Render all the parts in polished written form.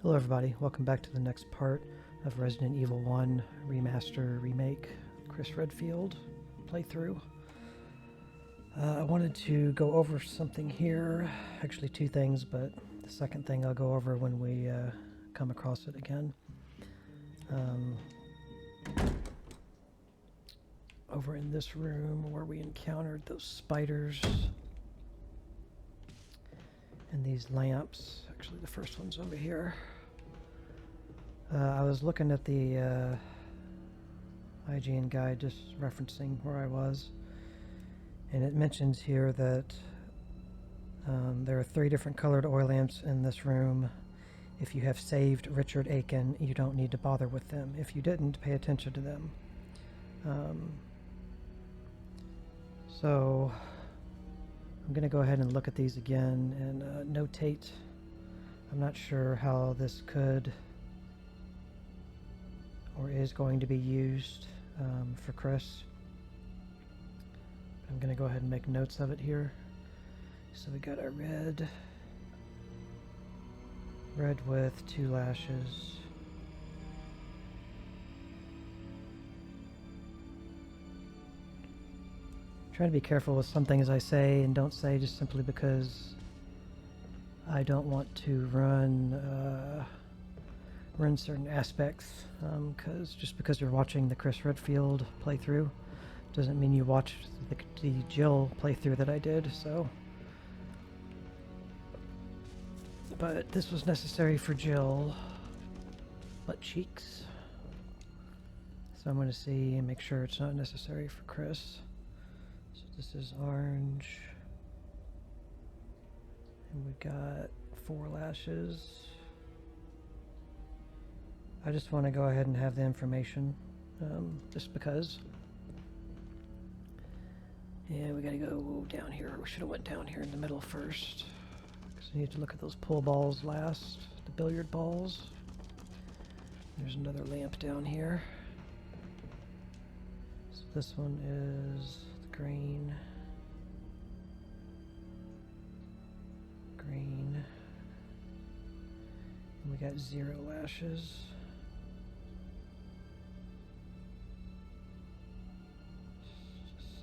Hello everybody, welcome back to the next part of Resident Evil 1 Remaster Remake Chris Redfield playthrough. I wanted to go over something here, actually two things, but the second thing I'll go over when we come across it again. Over in this room where we encountered those spiders and these lamps. Actually, the first one's over here. I was looking at the IGN guide, just referencing where I was, and it mentions here that there are 3 different colored oil lamps in this room. If you have saved Richard Aiken, you don't need to bother with them. If you didn't, pay attention to them. So I'm going to go ahead and look at these again and notate. I'm not sure how this could or is going to be used for Chris. I'm going to go ahead and make notes of it here. So we got a red with 2 lashes. Trying to be careful with some things I say and don't say, just simply because I don't want to run certain aspects, because you're watching the Chris Redfield playthrough doesn't mean you watched the Jill playthrough that I did. So, but this was necessary for Jill. Butt cheeks. So I'm going to see and make sure it's not necessary for Chris. So this is orange, and we got 4 lashes. I just want to go ahead and have the information, just because. And we gotta go down here. We should have went down here in the middle first, because we need to look at those pull balls last, the billiard balls. There's another lamp down here. So this one is the green. Green. And we got 0 lashes.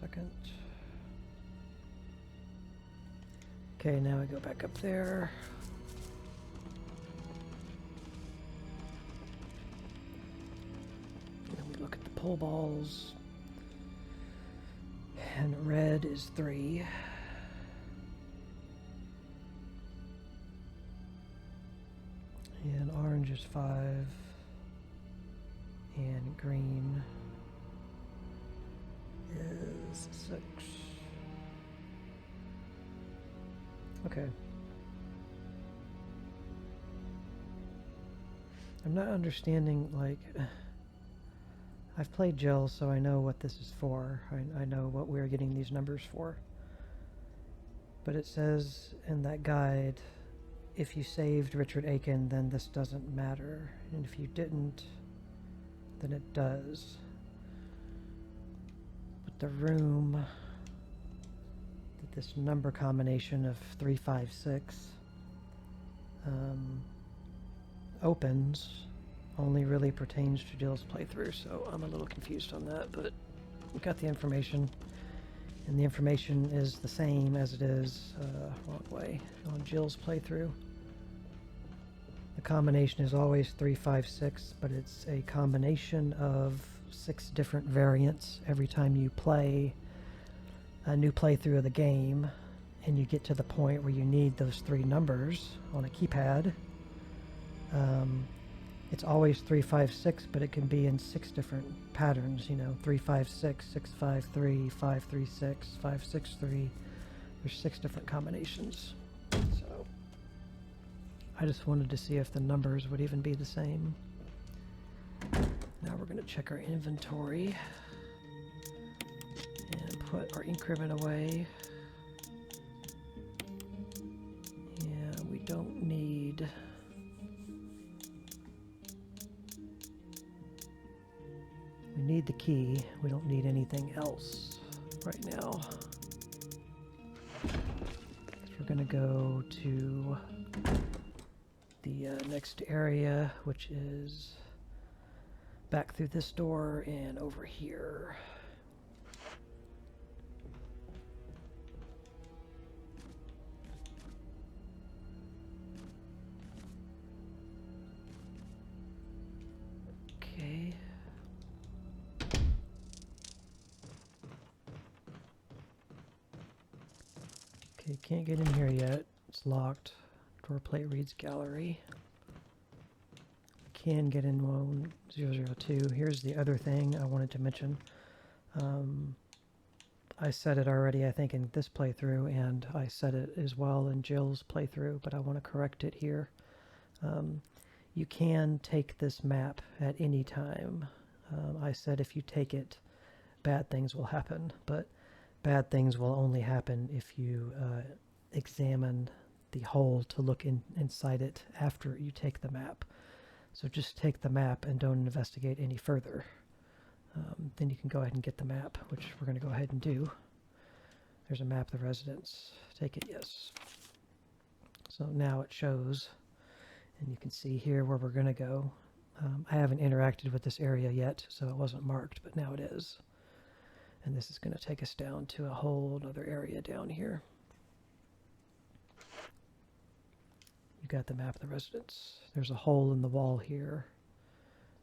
Second. Okay, now we go back up there. And then we look at the pull balls. And red is 3. And orange is 5. And green is 6. Okay. I'm not understanding, like, I've played Jill, so I know what this is for. I know what we're getting these numbers for. But it says in that guide, if you saved Richard Aiken, then this doesn't matter. And if you didn't, then it does. The room that this number combination of 356 opens only really pertains to Jill's playthrough, so I'm a little confused on that, but we got the information, and the information is the same as it is wrong way on Jill's playthrough. The combination is always 356, but it's a combination of 6 different variants every time you play a new playthrough of the game, and you get to the point where you need those 3 numbers on a keypad. It's always 356, but it can be in 6 different patterns, 356, 653, 536, 563. There's 6 different combinations. So I just wanted to see if the numbers would even be the same. Now we're going to check our inventory and put our ink ribbon away. Yeah, we don't need... We need the key. We don't need anything else right now. So we're going to go to the next area, which is back through this door and over here. Okay. Okay, can't get in here yet. It's locked. Door plate reads gallery. Can get in 1002. Here's the other thing I wanted to mention. I said it already, I think, in this playthrough, and I said it as well in Jill's playthrough, but I want to correct it here. You can take this map at any time. I said if you take it, bad things will happen, but bad things will only happen if you examine the hole to look inside it after you take the map. So just take the map and don't investigate any further. Then you can go ahead and get the map, which we're going to go ahead and do. There's a map of the residence. Take it, yes. So now it shows, and you can see here where we're going to go. I haven't interacted with this area yet, so it wasn't marked, but now it is. And this is going to take us down to a whole other area down here. You got the map of the residence. There's a hole in the wall here.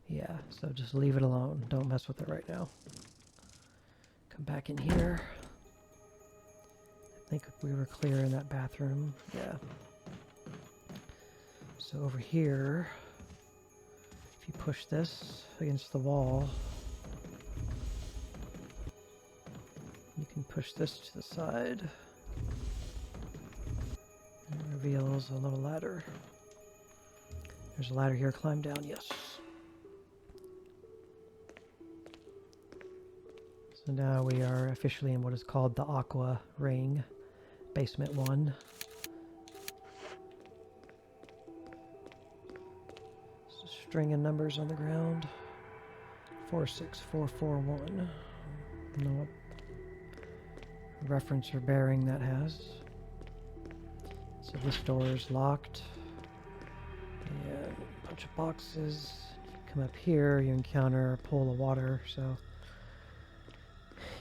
Yeah, so just leave it alone. Don't mess with it right now. Come back in here. I think we were clear in that bathroom. Yeah. So over here, if you push this against the wall, you can push this to the side. And it reveals a little ladder. There's a ladder here. Climb down, yes. So now we are officially in what is called the Aqua Ring, Basement 1. So string of numbers on the ground. 46441. No reference or bearing that has. So this door is locked. And a bunch of boxes. You come up here, you encounter a pool of water, so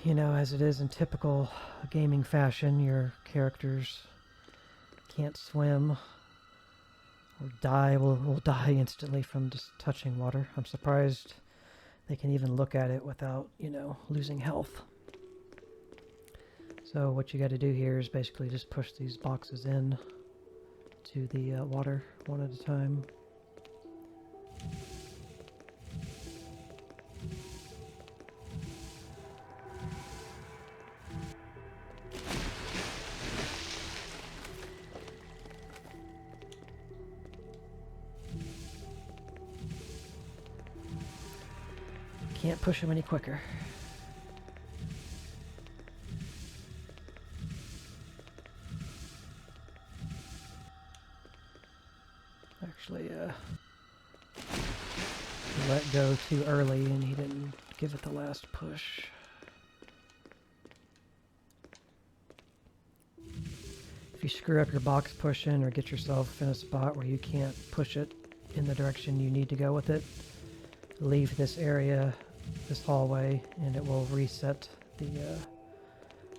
you know, as it is in typical gaming fashion, your characters can't swim or die, will die instantly from just touching water. I'm surprised they can even look at it without, you know, losing health. So what you got to do here is basically just push these boxes in to the water one at a time. Can't push them any quicker. Actually, let go too early and he didn't give it the last push. If you screw up your box pushing or get yourself in a spot where you can't push it in the direction you need to go with it, leave this area, this hallway, and it will reset the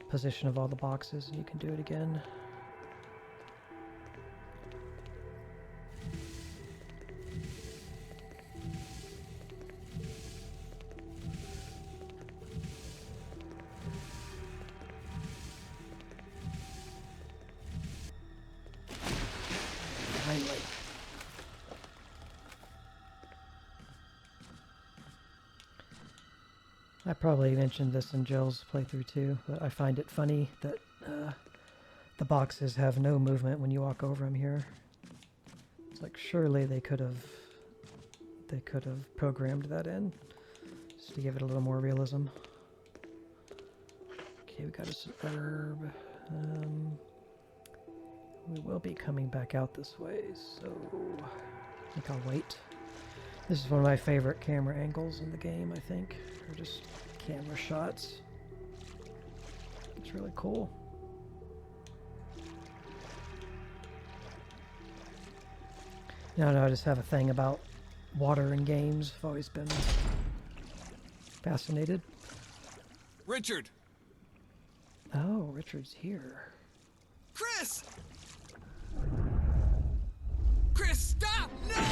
position of all the boxes and you can do it again. Finally. I probably mentioned this in Jill's playthrough too, but I find it funny that the boxes have no movement when you walk over them here. It's like surely they could have programmed that in just to give it a little more realism. Okay, we got us an herb. We will be coming back out this way, so I think I'll wait. This is one of my favorite camera angles in the game, I think. Or just camera shots. It's really cool. I No, I just have a thing about water in games. I've always been fascinated. Richard! Oh, Richard's here. Chris! Chris, stop! No!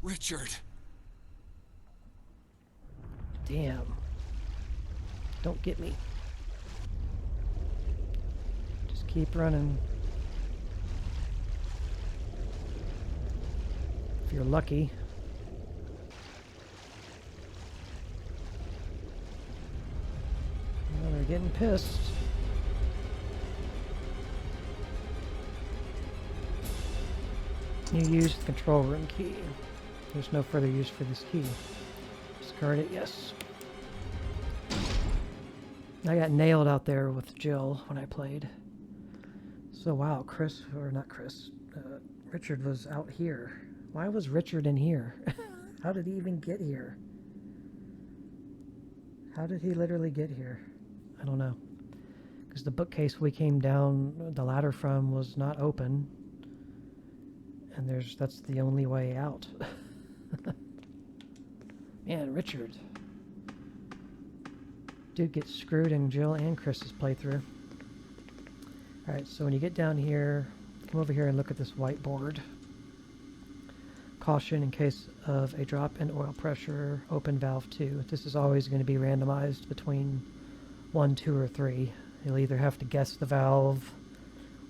Richard. Damn. Don't get me. Just keep running. If you're lucky. Well, they're getting pissed. You used the control room key. There's no further use for this key. Discard it, yes. I got nailed out there with Jill when I played. So wow, Richard was out here. Why was Richard in here? How did he even get here? How did he literally get here? I don't know. Because the bookcase we came down the ladder from was not open. And that's the only way out. Man, Richard. Dude gets screwed in Jill and Chris's playthrough. Alright, so when you get down here, come over here and look at this whiteboard. Caution in case of a drop in oil pressure, open valve 2. This is always going to be randomized between 1, 2, or 3. You'll either have to guess the valve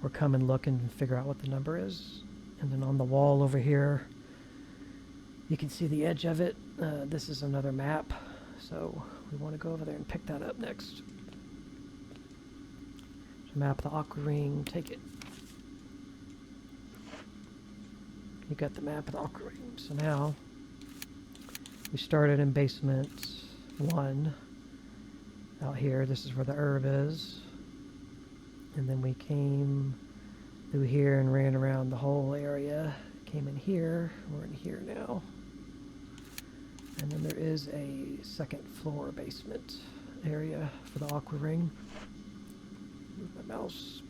or come and look and figure out what the number is. And then on the wall over here, you can see the edge of it. This is another map, so we want to go over there and pick that up next. So map the aqua ring, take it. You got the map of the aqua ring. So now, we started in basement 1. Out here, this is where the herb is. And then we came through here and ran around the whole area. Came in here, we're in here now. And then there is a second floor basement area for the aqua ring. Move my mouse.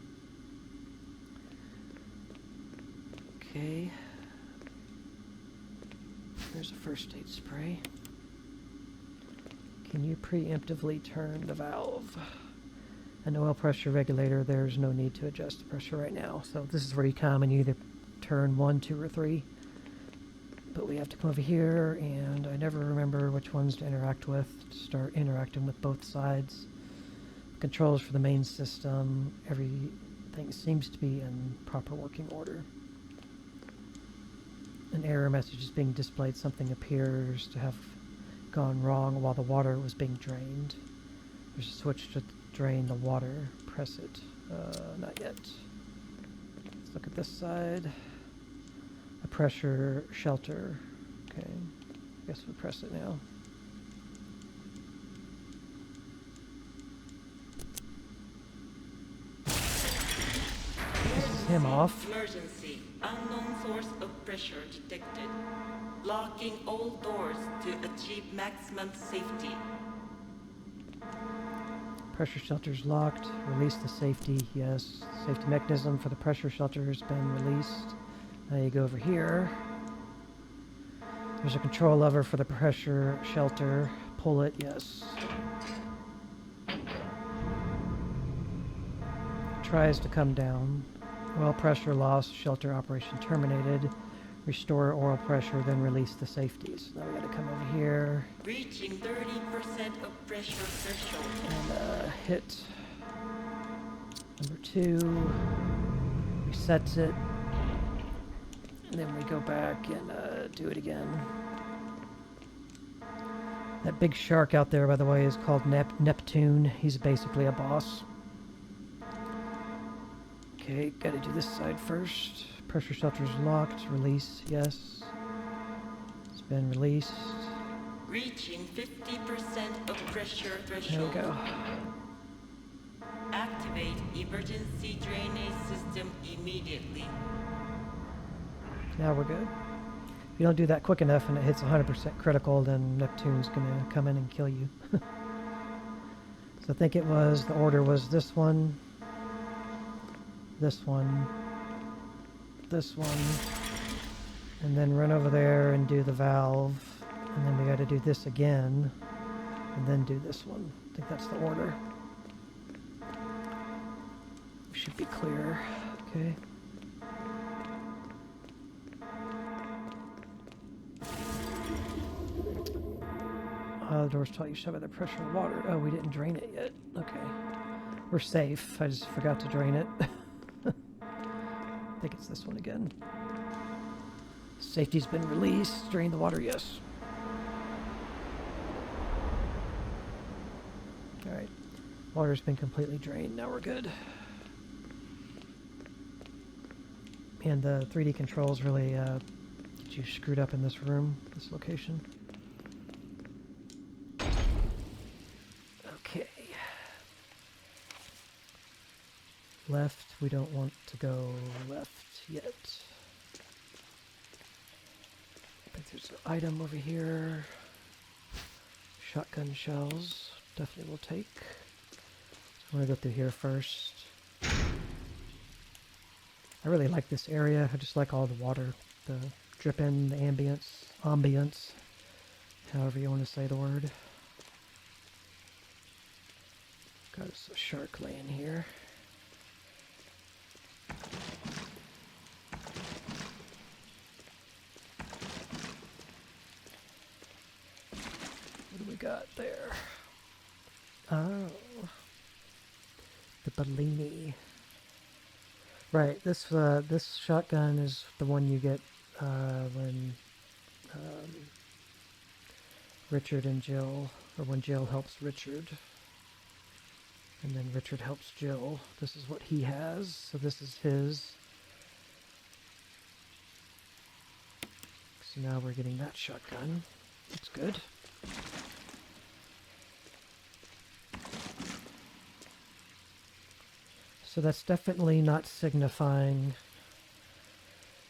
Okay. There's a first aid spray. Can you preemptively turn the valve? An oil pressure regulator, there's no need to adjust the pressure right now. So this is where you come and you either turn 1, 2, or 3. But we have to come over here, and I never remember which ones to interact with. To start interacting with both sides. Controls for the main system, everything seems to be in proper working order. An error message is being displayed. Something appears to have gone wrong while the water was being drained. There's a switch to drain the water. Press it. Not yet. Let's look at this side. A pressure shelter. Okay. I guess we'll press it now. This is him off. Emergency. Unknown source of pressure detected. Locking all doors to achieve maximum safety. Pressure shelter's locked. Release the safety. Yes. Safety mechanism for the pressure shelter has been released. Now you go over here. There's a control lever for the pressure shelter. Pull it. Yes. Tries to come down. Oil pressure lost. Shelter operation terminated. Restore oil pressure, then release the safeties. Now we gotta come over here. Reaching 30% of pressure threshold. And hit number 2. Resets it. And then we go back and do it again. That big shark out there, by the way, is called Neptune. He's basically a boss. Okay, gotta do this side first. Pressure shelter's locked. Release, yes. It's been released. Reaching 50% of pressure There threshold. we go. Activate emergency drainage system immediately. Now we're good. If you don't do that quick enough and it hits 100% critical, then Neptune's gonna come in and kill you. So So I think it was, the order was this one, this one, this one, and then run over there and do the valve, and then we got to do this again, and then do this one. I think that's the order. Should be clear. Okay. The doors taught you shove by the pressure of water. Oh, we didn't drain it yet. Okay. We're safe. I just forgot to drain it. I think it's this one again. Safety's been released. Drain the water, yes. Alright. Water's been completely drained. Now we're good. And the 3D controls really get you screwed up in this room, this location. Okay. Left, we don't want to go left yet. I think there's an item over here. Shotgun shells, definitely will take. So I'm gonna go through here first. I really like this area. I just like all the water, the dripping, the ambience, however you want to say the word. Got us a shark laying here. What do we got there? Oh, the Bellini. Right, this shotgun is the one you get when Richard and Jill, or when Jill helps Richard, and then Richard helps Jill. This is what he has, so this is his. So now we're getting that shotgun. That's good. So that's definitely not signifying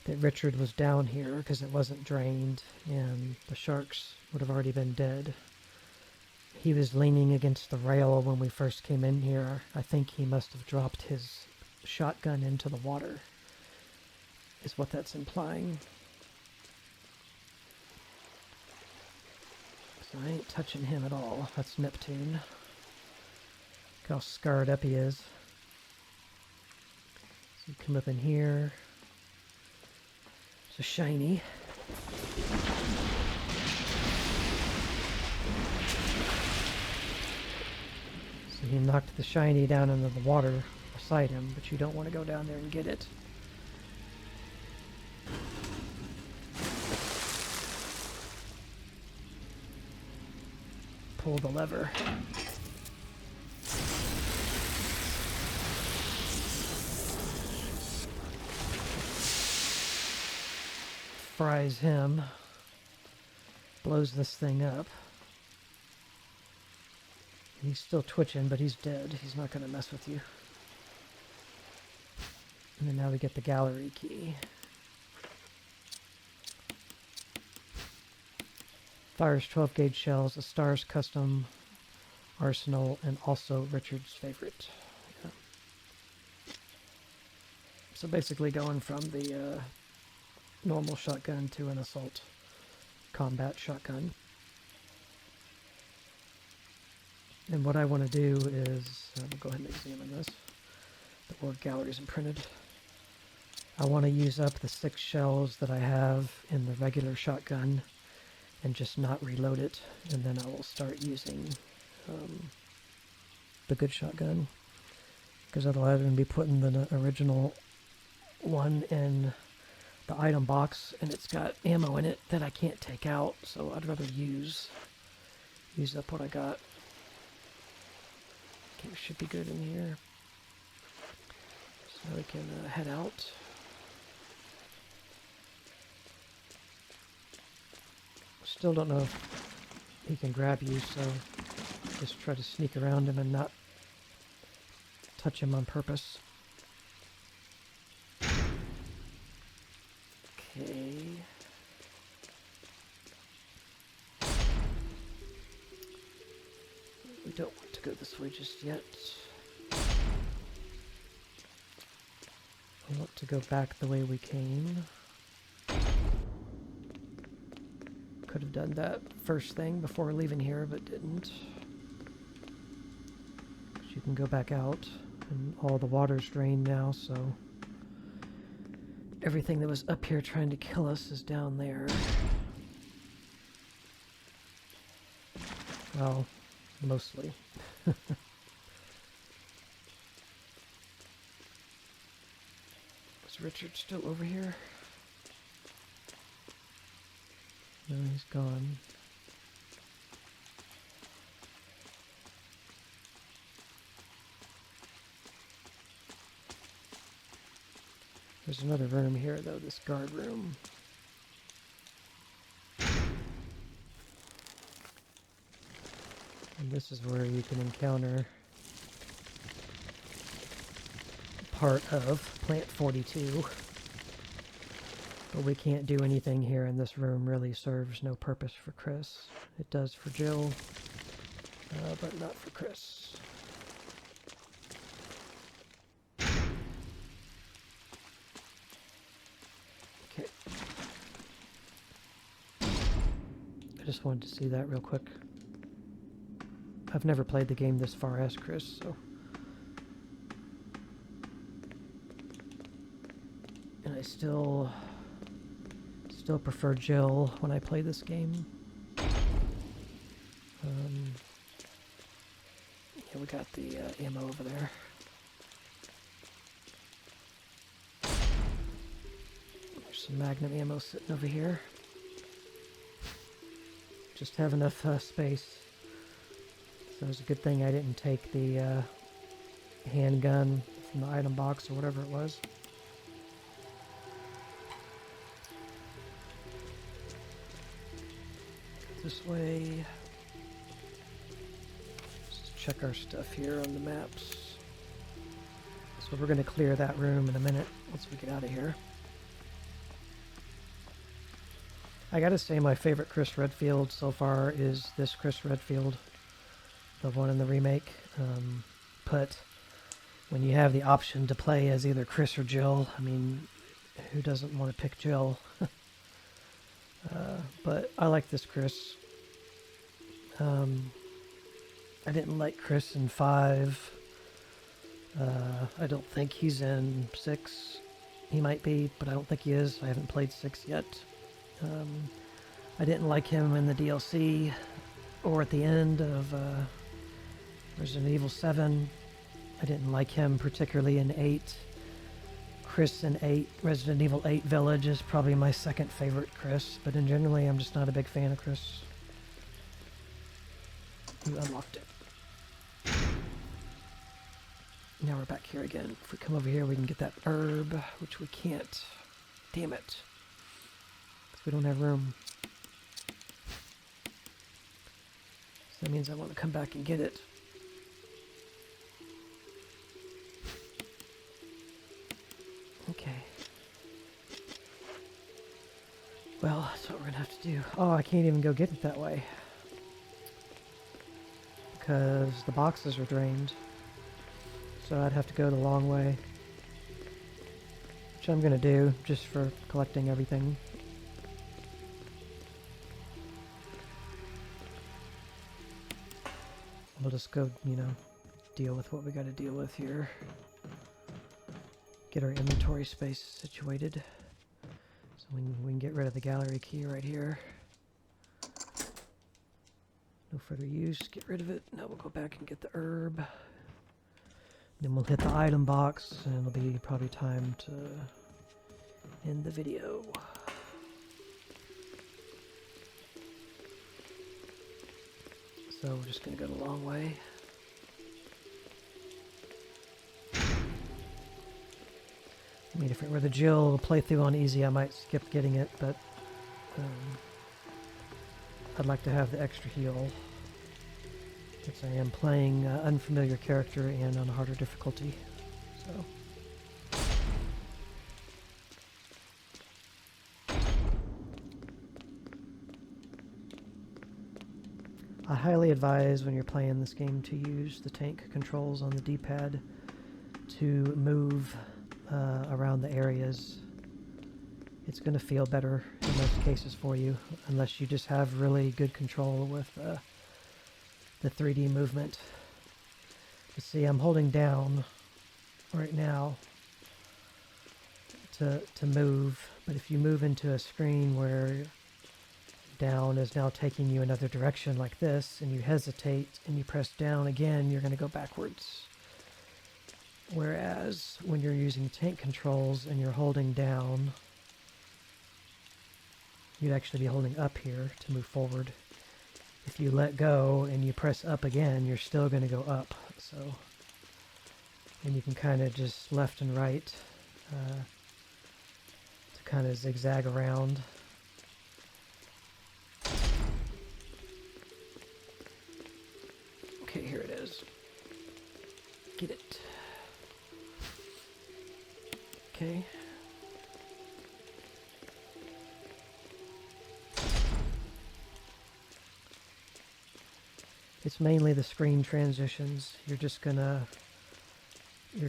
that Richard was down here, because it wasn't drained and the sharks would have already been dead. He was leaning against the rail when we first came in here. I think he must have dropped his shotgun into the water, is what that's implying. So I ain't touching him at all. That's Neptune. Look how scarred up he is. So you come up in here. It's a shiny. So he knocked the shiny down into the water beside him, but you don't want to go down there and get it. Pull the lever. Fries him. Blows this thing up. And he's still twitching, but he's dead. He's not going to mess with you. And then now we get the gallery key. Fires 12 gauge shells, a Star's custom arsenal, and also Richard's favorite. Yeah. So basically going from the normal shotgun to an assault combat shotgun. And what I want to do is, we'll go ahead and examine this. The word gallery isn't printed. I want to use up the 6 shells that I have in the regular shotgun and just not reload it, and then I will start using the good shotgun, because otherwise I'm going to be putting the original one in the item box and it's got ammo in it that I can't take out, so I'd rather use up what I got. Okay, we should be good in here, so we can head out. Still don't know if he can grab you, so just try to sneak around him and not touch him on purpose. Okay. We don't want to go this way just yet. I want to go back the way we came. Could have done that first thing before leaving here, but didn't. You can go back out, and all the water's drained now, so everything that was up here trying to kill us is down there. Well, mostly. Is Richard still over here? No, he's gone. There's another room here, though, this guard room. And this is where you can encounter part of Plant 42. But we can't do anything here, and this room really serves no purpose for Chris. It does for Jill, but not for Chris. Okay. I just wanted to see that real quick. I've never played the game this far as Chris, so... And I still prefer Jill when I play this game. Yeah, we got the ammo over there. There's some Magnum ammo sitting over here. Just have enough space. So it's a good thing I didn't take the handgun from the item box or whatever it was. This way. Let's check our stuff here on the maps. So we're going to clear that room in a minute once we get out of here. I gotta say my favorite Chris Redfield so far is this Chris Redfield, the one in the remake. But when you have the option to play as either Chris or Jill, I mean, who doesn't want to pick Jill? But I like this Chris. I didn't like Chris in 5. I don't think he's in 6. He might be, but I don't think he is. I haven't played 6 yet. I didn't like him in the DLC or at the end of Resident Evil 7. I didn't like him particularly in 8. Chris in 8, Resident Evil 8 Village is probably my second favorite Chris, but in generally I'm just not a big fan of Chris. You unlocked it. Now we're back here again. If we come over here we can get that herb, which we can't. Damn it. Because we don't have room. So that means I want to come back and get it. Okay. Well, that's what we're going to have to do. Oh, I can't even go get it that way. Because the boxes are drained. So I'd have to go the long way. Which I'm going to do, just for collecting everything. We'll just go, you know, deal with what we got to deal with here. Get our inventory space situated. So we can get rid of the gallery key right here. No further use. Get rid of it. Now we'll go back and get the herb. Then we'll hit the item box, and it'll be probably time to end the video. So we're just going to go the long way. I mean, if it were the Jill playthrough on easy, I might skip getting it, but I'd like to have the extra heal. Since I am playing unfamiliar character and on a harder difficulty. So. I highly advise when you're playing this game to use the tank controls on the D-pad to move around the areas. It's going to feel better in most cases for you, unless you just have really good control with the 3D movement. You see, I'm holding down right now to move, but if you move into a screen where down is now taking you another direction like this, and you hesitate and you press down again, you're going to go backwards. Whereas when you're using tank controls and you're holding down, you'd actually be holding up here to move forward. If you let go and you press up again, you're still going to go up. So, and you can kind of just left and right to kind of zigzag around. Okay, here it is. Get it. Okay. It's mainly the screen transitions. You're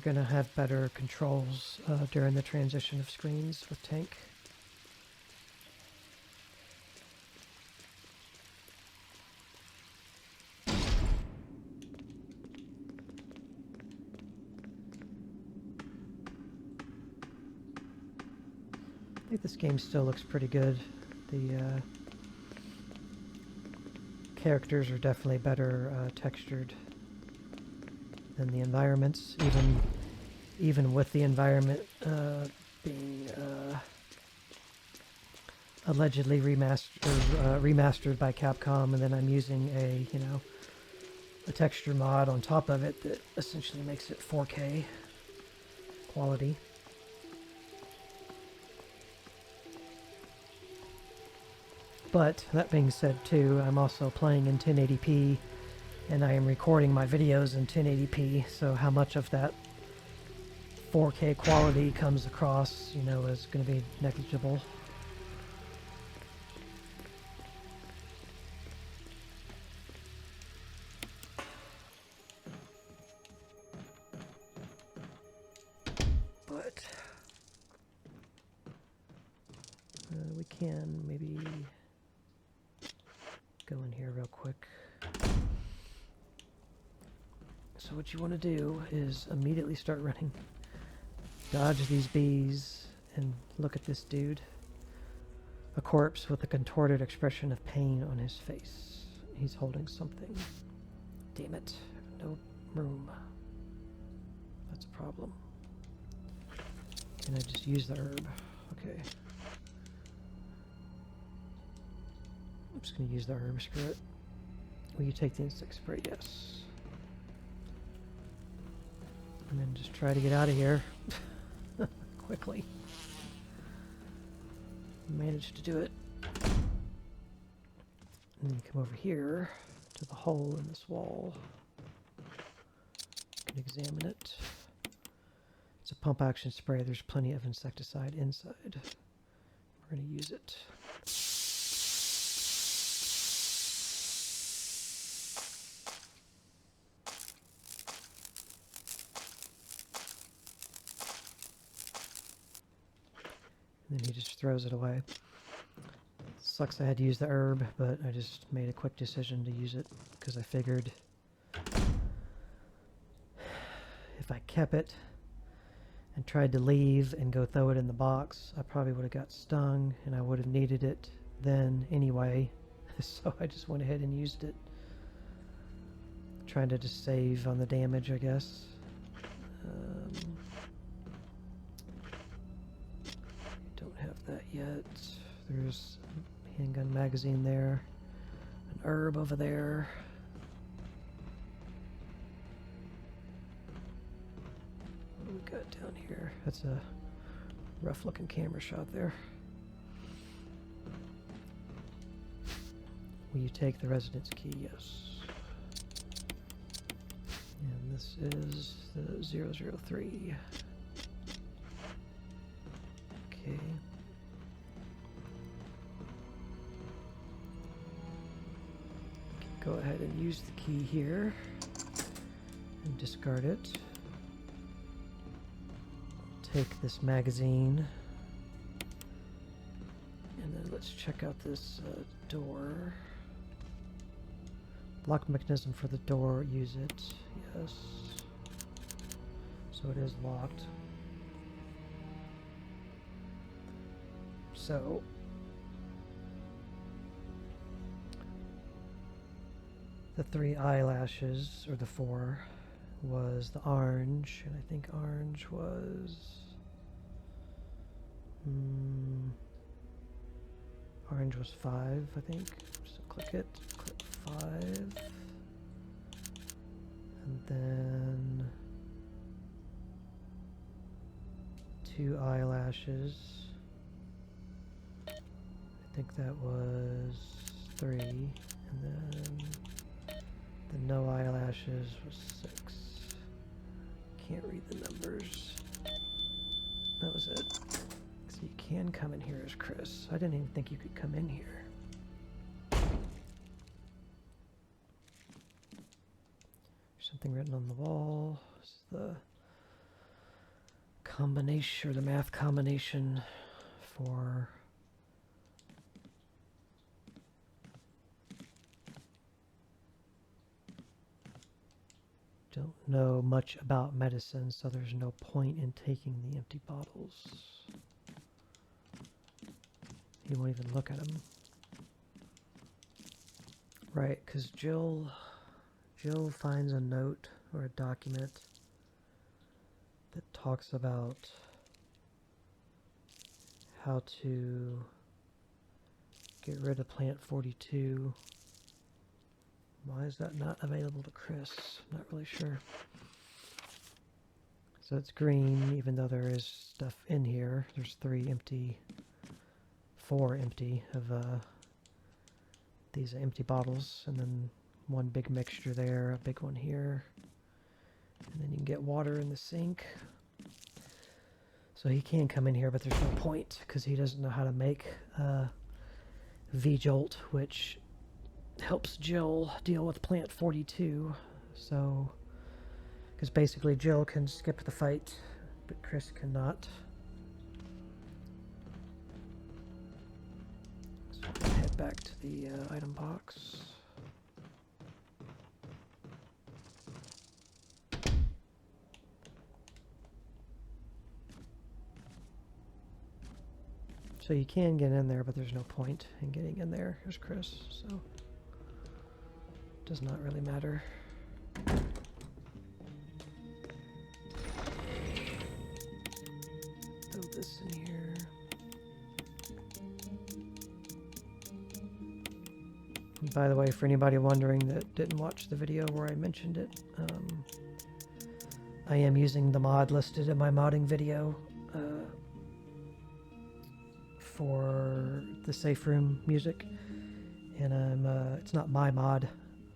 gonna have better controls during the transition of screens with tank. I think this game still looks pretty good. The characters are definitely better textured than the environments, even with the environment being allegedly remastered by Capcom, and then I'm using a texture mod on top of it that essentially makes it 4K quality. But that being said too, I'm also playing in 1080p and I am recording my videos in 1080p, so how much of that 4K quality comes across, is going to be negligible. But we can maybe go in here real quick. So what you want to do is immediately start running. Dodge these bees and look at this dude. A corpse with a contorted expression of pain on his face. He's holding something. Damn it. No room. That's a problem. Can I just use the herb? Okay. I'm just going to use the herb, screw it. Will you take the insect spray? Yes. And then just try to get out of here quickly. Managed to do it. And then you come over here to the hole in this wall. You can examine it. It's a pump action spray. There's plenty of insecticide inside. We're going to use it. And then he just throws it away. Sucks I had to use the herb, but I just made a quick decision to use it because I figured if I kept it and tried to leave and go throw it in the box, I probably would have got stung and I would have needed it then anyway. So I just went ahead and used it. Trying to just save on the damage, I guess. Don't have that yet. There's a handgun magazine there. An herb over there. What do we got down here? That's a rough looking camera shot there. Will you take the residence key? Yes. And this is the 003. Okay. Keep go ahead and use the key here and discard it. Take this magazine, and then let's check out this door. Lock mechanism for the door, use it, yes. So it is locked. So the 3 eyelashes, or the 4, was the orange, and I think orange was orange was 5, I think. So click it, click 5, and then 2 eyelashes. I think that was 3, and then the no eyelashes was 6. Can't read the numbers. That was it. So you can come in here as Chris. I didn't even think you could come in here. There's something written on the wall. This is the combination, or the math combination for don't know much about medicine, so there's no point in taking the empty bottles. He won't even look at them. Right, because Jill finds a note or a document that talks about how to get rid of plant 42. Why is that not available to Chris? I'm not really sure. So it's green, even though there is stuff in here. There's 4 empty of these empty bottles, and then 1 big mixture there, a big one here. And then you can get water in the sink. So he can come in here, but there's no point, because he doesn't know how to make V-Jolt, which helps Jill deal with plant 42. So, because basically Jill can skip the fight, but Chris cannot. So we'll head back to the item box. So you can get in there, but there's no point in getting in there. Here's Chris, so does not really matter. Throw this in here. And by the way, for anybody wondering that didn't watch the video where I mentioned it, I am using the mod listed in my modding video for the safe room music, and it's not my mod.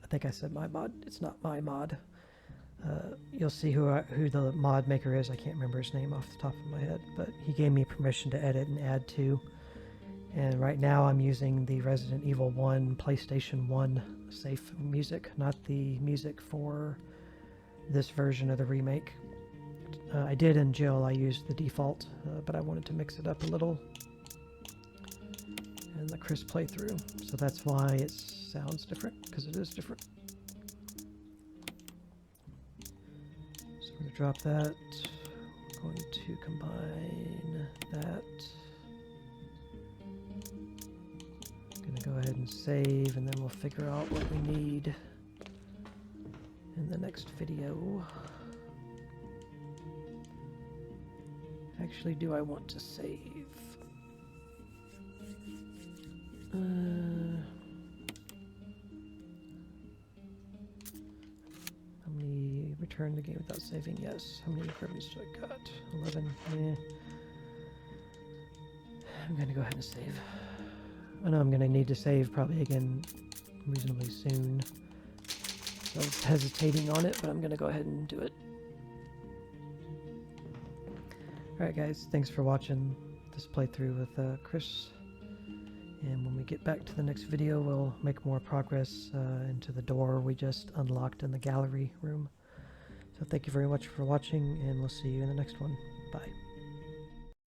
I think I said my mod. It's not my mod. You'll see who the mod maker is. I can't remember his name off the top of my head, but he gave me permission to edit and add to. And right now I'm using the Resident Evil 1 PlayStation 1 safe music, not the music for this version of the remake. I did in Jill, I used the default, but I wanted to mix it up a little in the Chris playthrough. So that's why it sounds different, because it is different. So we're going to drop that. We're going to combine that. Going to go ahead and save, and then we'll figure out what we need in the next video. Actually, do I want to save? How many return the game without saving? Yes. How many improvements do I got? 11. I'm going to go ahead and save. I know I'm going to need to save probably again reasonably soon. So I was hesitating on it, but I'm going to go ahead and do it. Alright guys, thanks for watching this playthrough with Chris. And when we get back to the next video, we'll make more progress into the door we just unlocked in the gallery room. So thank you very much for watching, and we'll see you in the next one. Bye.